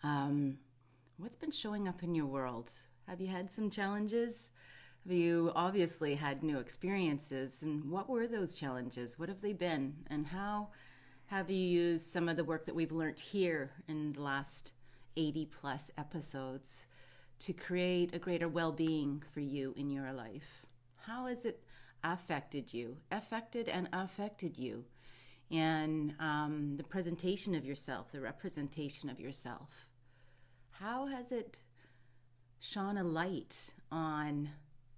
Um, what's been showing up in your world? Have you had some challenges? Have you obviously had new experiences? And what were those challenges? What have they been? And how have you used some of the work that we've learned here in the last 80 plus episodes to create a greater well-being for you in your life? How has it affected you, and the presentation of yourself, the representation of yourself? How has it shone a light on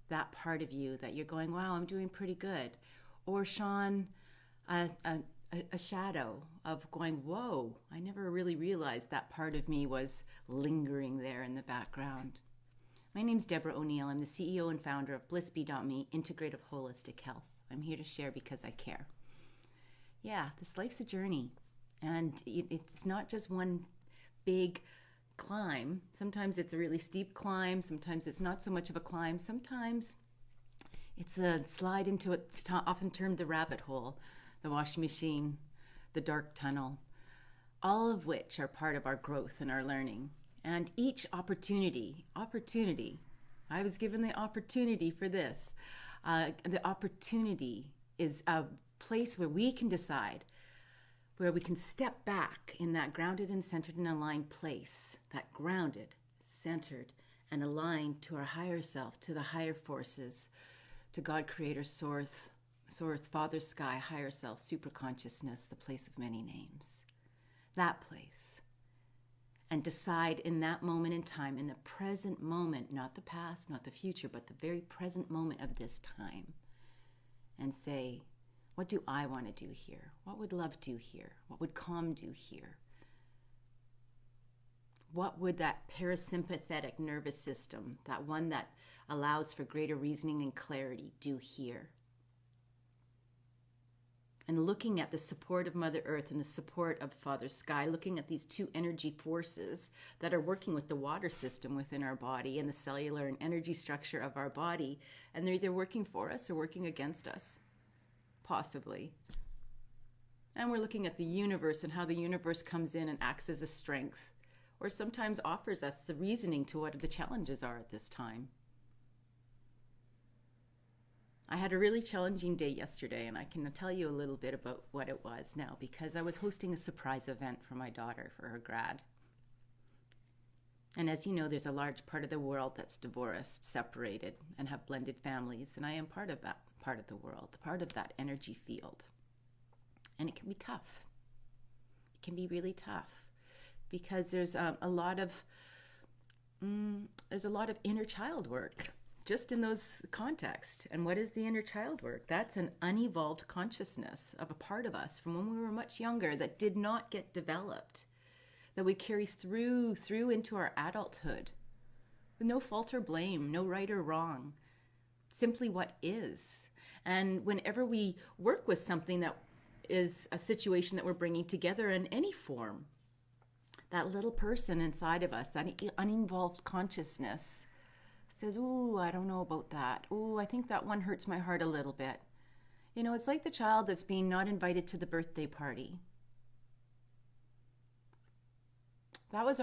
that part of you that you're going, wow, I'm doing pretty good? Or shone a shadow of going, whoa, I never really realized that part of me was lingering there in the background. My name's Deborah O'Neill. I'm the CEO and founder of BlissBee.me, Integrative Holistic Health. I'm here to share because I care. Yeah, this life's a journey, and it's not just one big climb. Sometimes it's a really steep climb. Sometimes it's not so much of a climb. Sometimes it's a slide into it's often termed the rabbit hole, the washing machine, the dark tunnel, all of which are part of our growth and our learning. And each opportunity, I was given the opportunity for this. The opportunity is a place where we can decide, where we can step back in that grounded and centered and aligned place, that grounded, centered, and aligned to our higher self, to the higher forces, to God, Creator, Source, Father, Sky, higher self, superconsciousness, the place of many names. That place. And decide in that moment in time, in the present moment, not the past, not the future, but the very present moment of this time, and say, what do I want to do here? What would love do here? What would calm do here? What would that parasympathetic nervous system, that one that allows for greater reasoning and clarity, do here? And looking at the support of Mother Earth and the support of Father Sky, looking at these two energy forces that are working with the water system within our body and the cellular and energy structure of our body, and they're either working for us or working against us, possibly. And we're looking at the universe and how the universe comes in and acts as a strength, or sometimes offers us the reasoning to what the challenges are at this time. I had a really challenging day yesterday, and I can tell you a little bit about what it was now, because I was hosting a surprise event for my daughter for her grad. And as you know, there's a large part of the world that's divorced, separated, and have blended families, and I am part of that part of the world, part of that energy field. And it can be tough. It can be really tough, because there's a lot of inner child work just in those contexts. And what is the inner child work? That's an unevolved consciousness of a part of us from when we were much younger that did not get developed, that we carry through into our adulthood with no fault or blame, no right or wrong, simply what is. And whenever we work with something that is a situation that we're bringing together in any form, that little person inside of us, that uninvolved consciousness, says, ooh, I don't know about that. Ooh, I think that one hurts my heart a little bit. You know, it's like the child that's being not invited to the birthday party. That was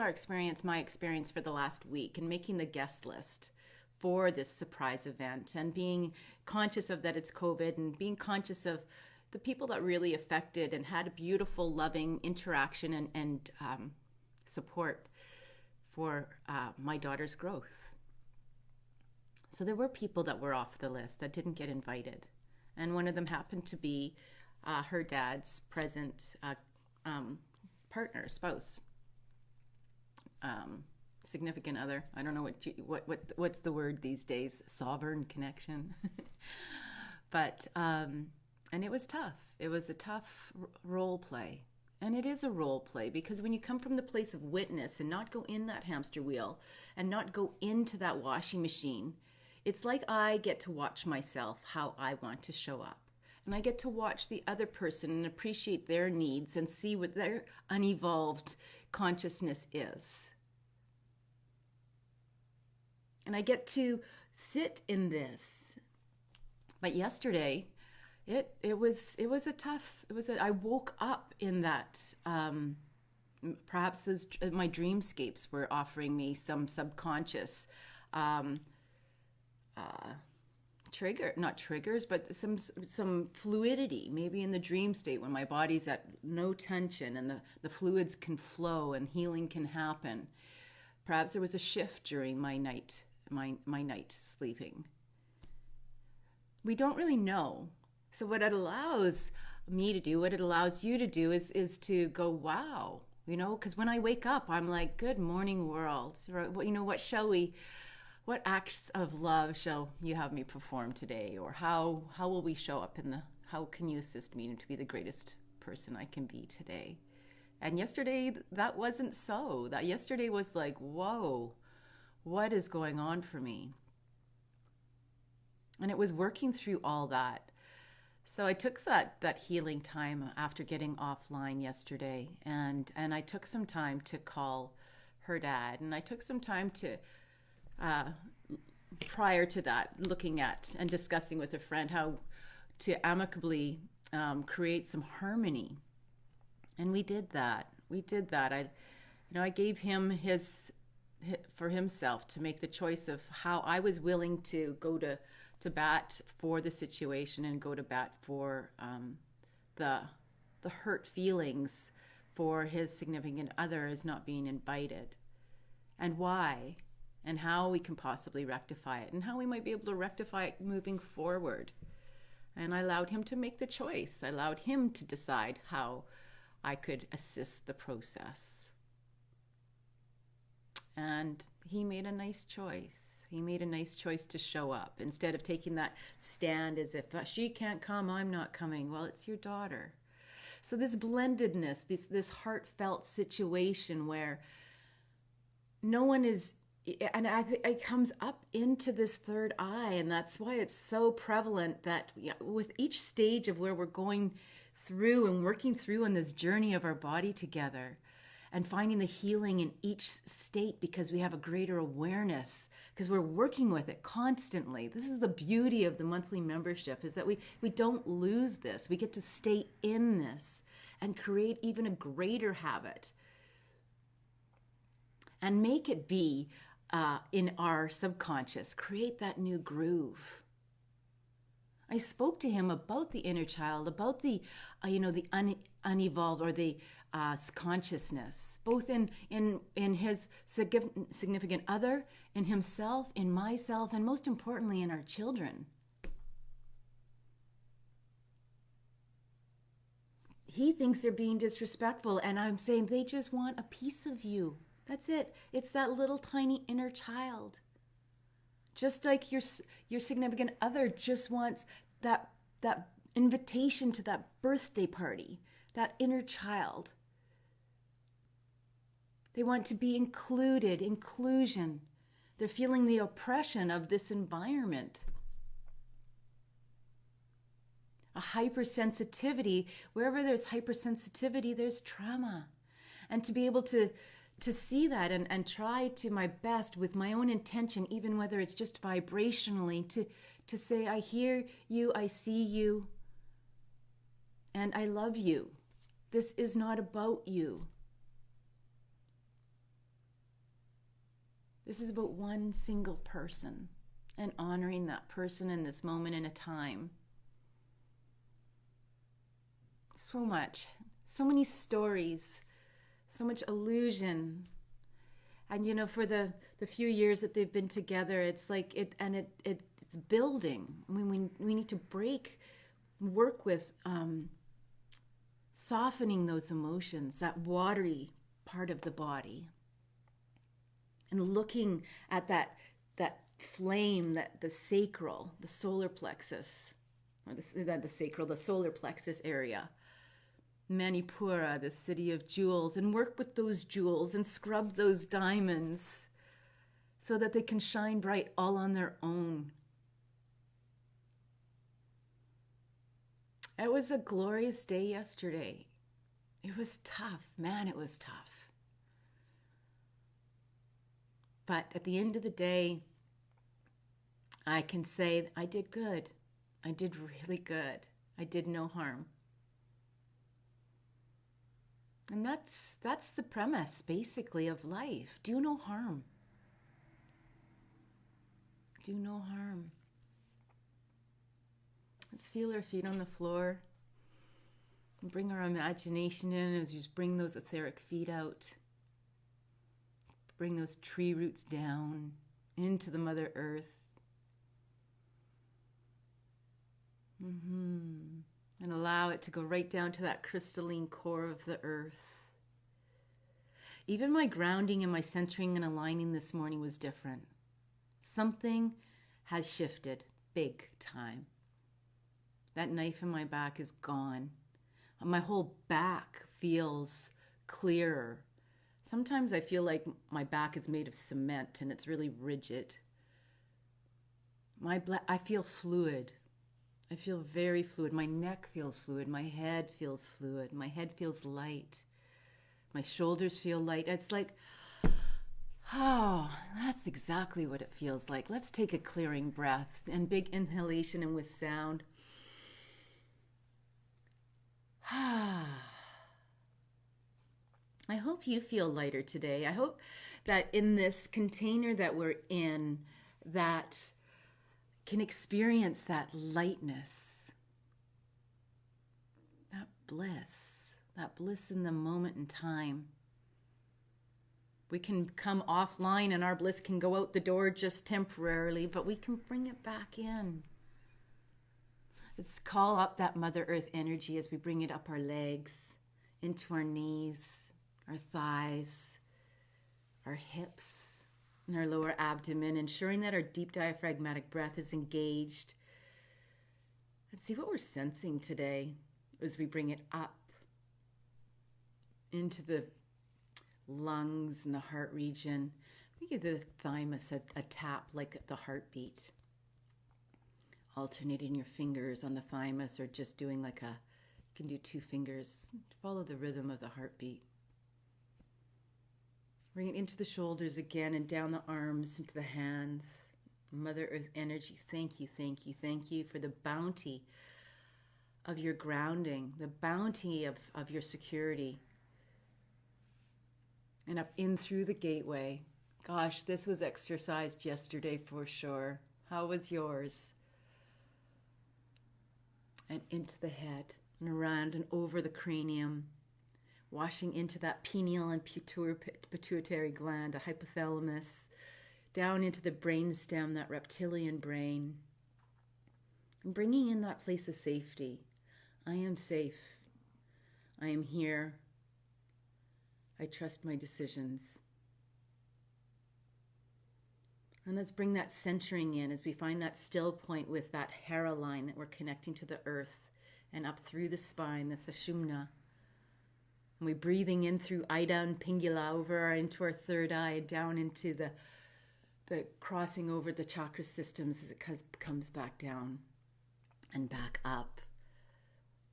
my experience for the last week, and making the guest list for this surprise event, and being conscious of that it's COVID, and being conscious of the people that really affected and had a beautiful, loving interaction and support for my daughter's growth. So there were people that were off the list that didn't get invited. And one of them happened to be her dad's present partner, spouse, significant other. I don't know what's the word these days, sovereign connection. But, and it was tough. It was a tough role play. And it is a role play, because when you come from the place of witness and not go in that hamster wheel and not go into that washing machine, it's like I get to watch myself, how I want to show up. And I get to watch the other person and appreciate their needs and see what their unevolved consciousness is. And I get to sit in this. But yesterday, I woke up in that Perhaps those my dreamscapes were offering me some subconscious not triggers, but some fluidity, maybe in the dream state when my body's at no tension and the fluids can flow and healing can happen. Perhaps there was a shift during my night sleeping. We don't really know. So what it allows me to do, what it allows you to do is to go, wow, because when I wake up, I'm like, good morning, world. What acts of love shall you have me perform today? Or how will we show up how can you assist me to be the greatest person I can be today? And yesterday, that wasn't so. That yesterday was like, whoa, what is going on for me? And it was working through all that. So I took that healing time after getting offline yesterday, and I took some time to call her dad, and I took some time to prior to that, looking at and discussing with a friend how to amicably create some harmony. And we did that. I gave him for himself to make the choice of how I was willing to go to bat for the situation and go to bat for the hurt feelings for his significant other as not being invited, and why, and how we can possibly rectify it, and how we might be able to rectify it moving forward. And I allowed him to make the choice. I allowed him to decide how I could assist the process. And he made a nice choice. He made a nice choice to show up instead of taking that stand as if she can't come, I'm not coming. Well, it's your daughter. So this blendedness, this heartfelt situation where no one is, and it comes up into this third eye, and that's why it's so prevalent that with each stage of where we're going through and working through on this journey of our body together and finding the healing in each state, because we have a greater awareness, because we're working with it constantly. This is the beauty of the monthly membership, is that we don't lose this. We get to stay in this and create even a greater habit and make it be in our subconscious, create that new groove. I spoke to him about the inner child, about the unevolved or the consciousness, both in his significant other, in himself, in myself, and most importantly, in our children. He thinks they're being disrespectful, and I'm saying they just want a piece of you. That's it. It's that little tiny inner child. Just like your significant other just wants that invitation to that birthday party, that inner child. They want to be included, inclusion. They're feeling the oppression of this environment. A hypersensitivity, wherever there's hypersensitivity, there's trauma. And to be able to see that and try to my best with my own intention, even whether it's just vibrationally, to say, I hear you, I see you, and I love you. This is not about you. This is about one single person and honoring that person in this moment in a time. So much, so many stories, so much illusion. And for the few years that they've been together, it's like it's building. I mean, we need to work with softening those emotions, that watery part of the body, and looking at that flame, that the sacral, the solar plexus, or the solar plexus area, Manipura, the city of jewels, and work with those jewels and scrub those diamonds so that they can shine bright all on their own. It was a glorious day yesterday. It was tough. Man, it was tough. But at the end of the day, I can say I did good. I did really good. I did no harm. And that's the premise, basically, of life. Do no harm. Do no harm. Let's feel our feet on the floor. And bring our imagination in as you bring those etheric feet out. Bring those tree roots down into the Mother Earth. And allow it to go right down to that crystalline core of the earth. Even my grounding and my centering and aligning this morning was different. Something has shifted big time. That knife in my back is gone. My whole back feels clearer. Sometimes I feel like my back is made of cement and it's really rigid. I feel fluid. I feel very fluid. My neck feels fluid. My head feels fluid. My head feels light. My shoulders feel light. It's like, oh, that's exactly what it feels like. Let's take a clearing breath and big inhalation and with sound. I hope you feel lighter today. I hope that in this container that we're in, that can experience that lightness, that bliss in the moment in time. We can come offline and our bliss can go out the door just temporarily, but we can bring it back in. Let's call up that Mother Earth energy as we bring it up our legs, into our knees, our thighs, our hips, and our lower abdomen, ensuring that our deep diaphragmatic breath is engaged. Let's see what we're sensing today as we bring it up into the lungs and the heart region. We give the thymus a tap like the heartbeat. Alternating your fingers on the thymus or just doing you can do 2 fingers. Follow the rhythm of the heartbeat. Bring it into the shoulders again and down the arms, into the hands. Mother Earth energy, thank you, thank you, thank you for the bounty of your grounding, the bounty of your security. And up in through the gateway. Gosh, this was exercised yesterday for sure. How was yours? And into the head and around and over the cranium. Washing into that pineal and pituitary gland, a hypothalamus, down into the brainstem, that reptilian brain, and bringing in that place of safety. I am safe. I am here. I trust my decisions. And let's bring that centering in as we find that still point with that hairline that we're connecting to the earth and up through the spine, the Sushumna. And we're breathing in through Ida and Pingala over into our third eye, down into the crossing over the chakra systems as it comes back down and back up.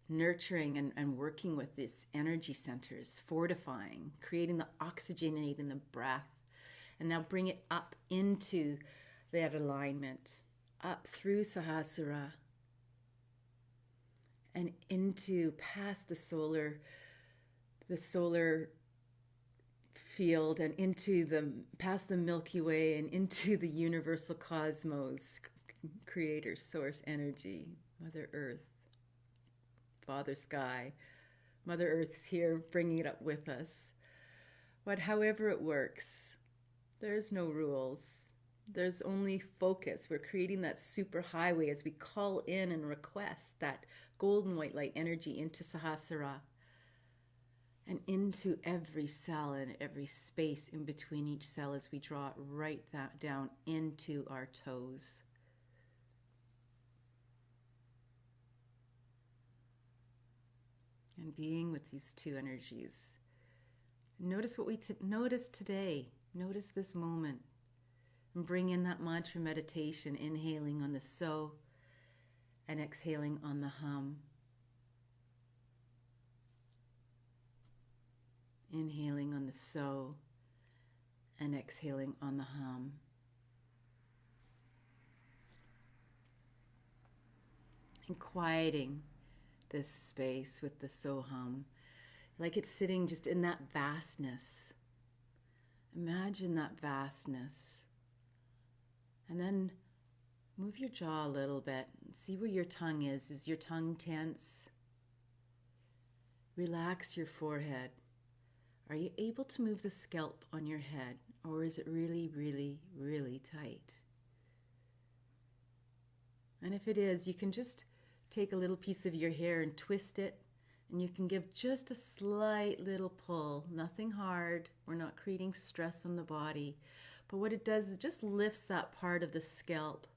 Nurturing and working with these energy centers, fortifying, creating the oxygenating the breath. And now bring it up into that alignment, up through Sahasrara and into past the solar field and into past the Milky Way and into the universal cosmos, creator, source, energy, Mother Earth, Father Sky. Mother Earth's here bringing it up with us. But however it works, there's no rules. There's only focus. We're creating that super highway as we call in and request that golden white light energy into Sahasrara and into every cell and every space in between each cell as we draw it right down into our toes. And being with these two energies. Notice what we notice today. Notice this moment. And bring in that mantra meditation, inhaling on the so and exhaling on the hum. Inhaling on the so and exhaling on the hum. And quieting this space with the so hum. like it's sitting just in that vastness. Imagine that vastness. And then move your jaw a little bit. See where your tongue is. Is your tongue tense? Relax your forehead. Are you able to move the scalp on your head, or is it really, really, really tight? And if it is, you can just take a little piece of your hair and twist it, and you can give just a slight little pull. Nothing hard. We're not creating stress on the body. But what it does is it just lifts that part of the scalp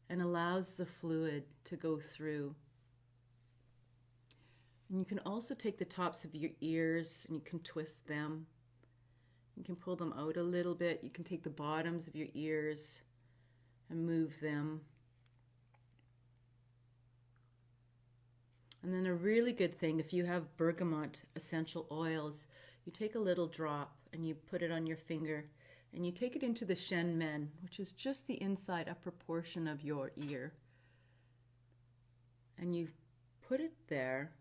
and allows the fluid to go through. And you can also take the tops of your ears and you can twist them. You can pull them out a little bit. You can take the bottoms of your ears and move them. And then a really good thing, if you have bergamot essential oils, you take a little drop and you put it on your finger and you take it into the shen men, which is just the inside upper portion of your ear. And you put it there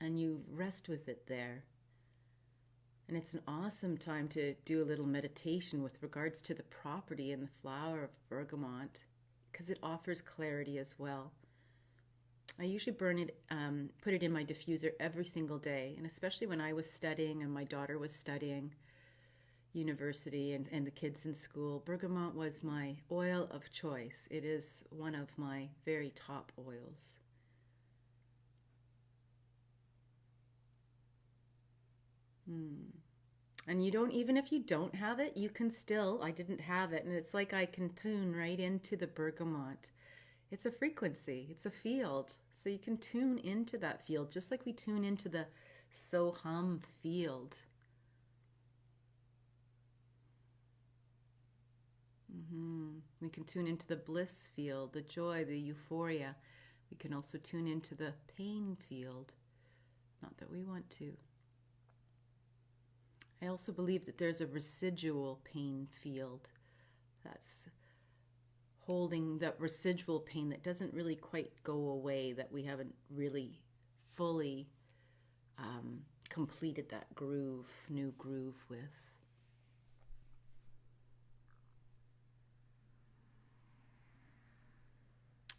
and you rest with it there. And it's an awesome time to do a little meditation with regards to the property and the flower of bergamot, because it offers clarity as well. I usually burn it, put it in my diffuser every single day, and especially when I was studying and my daughter was studying university and the kids in school, bergamot was my oil of choice. It is one of my very top oils. And you don't, even if you don't have it, you can still, I didn't have it, and it's like I can tune right into the bergamot. It's a frequency, it's a field. So you can tune into that field, just like we tune into the Soham field. We can tune into the bliss field, the joy, the euphoria. We can also tune into the pain field. Not that we want to. I also believe that there's a residual pain field that's holding that residual pain that doesn't really quite go away, that we haven't really fully completed that new groove with.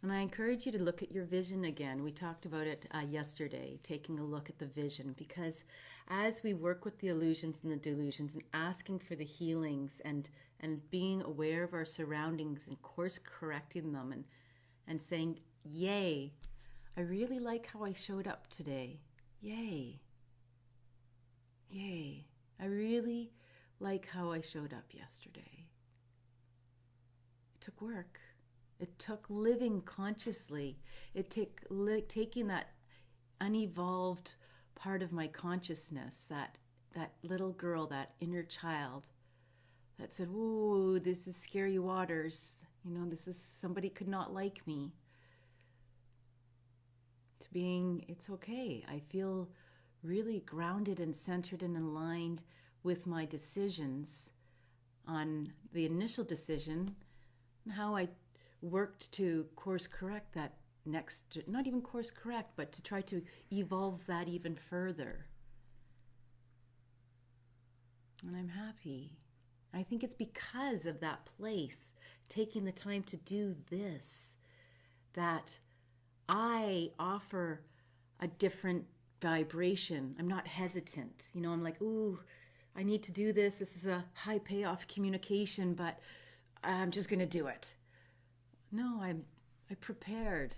And I encourage you to look at your vision again. We talked about it yesterday, taking a look at the vision, because as we work with the illusions and the delusions and asking for the healings and being aware of our surroundings and course correcting them and saying, yay, I really like how I showed up today. Yay. Yay. I really like how I showed up yesterday. It took work. It took living consciously. It took taking that unevolved part of my consciousness, that little girl, that inner child that said, "Ooh, this is scary waters. This is somebody could not like me." To being, it's okay. I feel really grounded and centered and aligned with my decisions on the initial decision and how I worked to course correct that next, not even course correct, but to try to evolve that even further. And I'm happy. I think it's because of that place, taking the time to do this, that I offer a different vibration. I'm not hesitant. I'm like, ooh, I need to do this. This is a high payoff communication, but I'm just going to do it. No, I prepared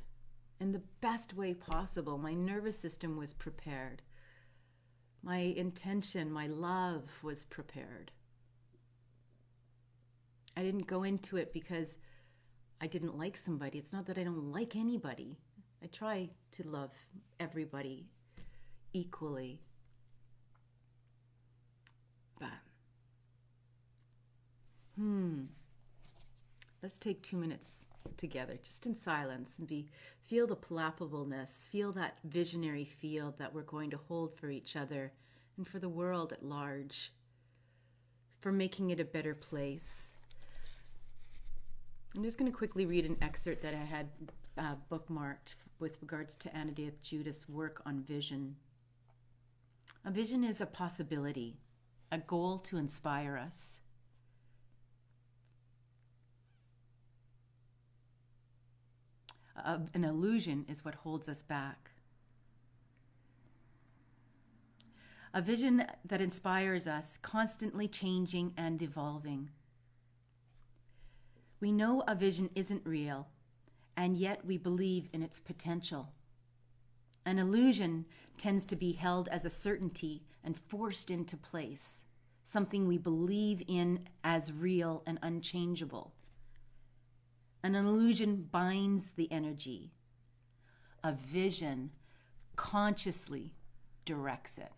in the best way possible. My nervous system was prepared. My intention, my love was prepared. I didn't go into it because I didn't like somebody. It's not that I don't like anybody. I try to love everybody equally. But, let's take 2 minutes together, just in silence, and feel the palpableness, feel that visionary field that we're going to hold for each other and for the world at large, for making it a better place. I'm just going to quickly read an excerpt that I had bookmarked with regards to Anadea Judith's work on vision. A vision is a possibility, a goal to inspire us. An illusion is what holds us back. A vision that inspires us, constantly changing and evolving. We know a vision isn't real, and yet we believe in its potential. An illusion tends to be held as a certainty and forced into place, something we believe in as real and unchangeable. An illusion binds the energy. A vision consciously directs it.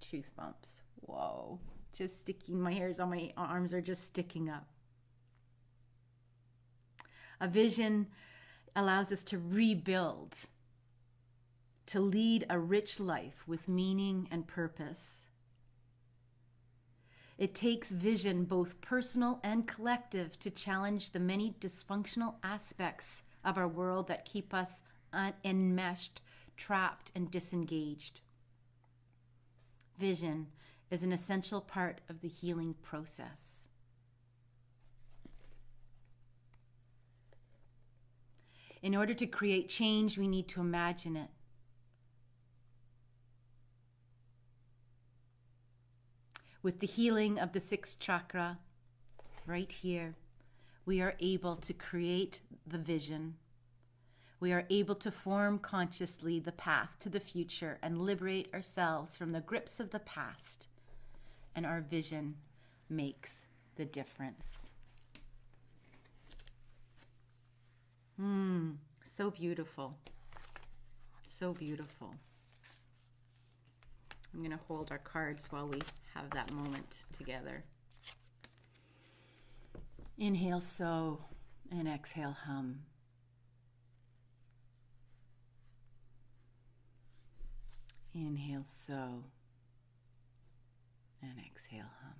Truth bumps. Whoa. Just sticking, my hairs on my arms are just sticking up. A vision allows us to rebuild, to lead a rich life with meaning and purpose. It takes vision, both personal and collective, to challenge the many dysfunctional aspects of our world that keep us enmeshed, trapped, and disengaged. Vision is an essential part of the healing process. In order to create change, we need to imagine it. With the healing of the sixth chakra, right here, we are able to create the vision. We are able to form consciously the path to the future and liberate ourselves from the grips of the past. And our vision makes the difference. So beautiful. So beautiful. I'm going to hold our cards while we have that moment together. Inhale, so, and exhale, hum. Inhale, so, and exhale, hum.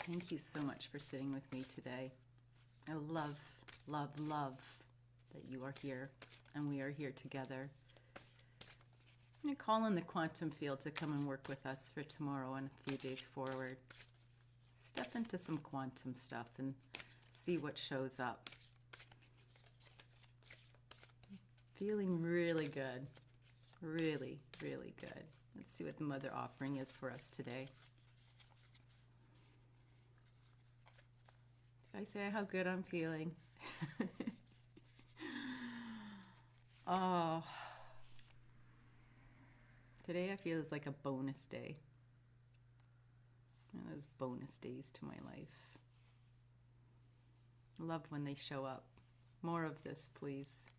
Thank you so much for sitting with me today. I love, love, love that you are here and we are here together. I'm going to call on the quantum field to come and work with us for tomorrow and a few days forward. Step into some quantum stuff and see what shows up. Feeling really good. Really, really good. Let's see what the Mother offering is for us today. I say how good I'm feeling. Oh, today I feel it's like a bonus day. One of those bonus days to my life. I love when they show up. More of this, please.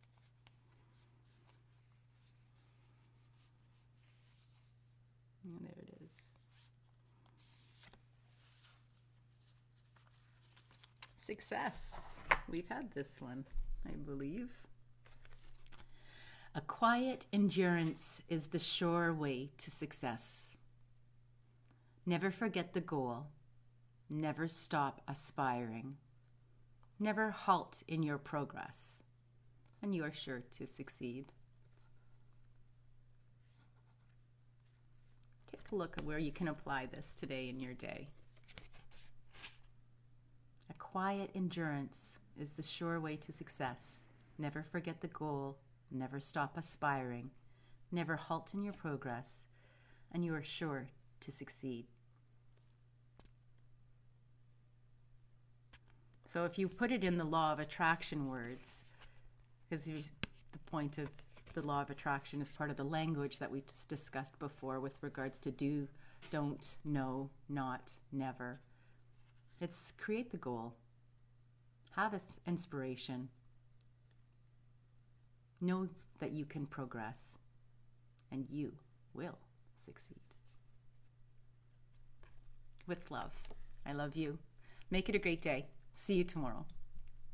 And there it is. Success. We've had this one, I believe. A quiet endurance is the sure way to success. Never forget the goal. Never stop aspiring. Never halt in your progress, and you are sure to succeed. take a look at where you can apply this today in your day. A quiet endurance is the sure way to success. Never forget the goal, never stop aspiring, never halt in your progress, and you are sure to succeed. So if you put it in the law of attraction words, because the point of the law of attraction is part of the language that we just discussed before with regards to do, don't, no, not, never. It's create the goal. Have inspiration. Know that you can progress, and you will succeed. With love. I love you. Make it a great day. See you tomorrow.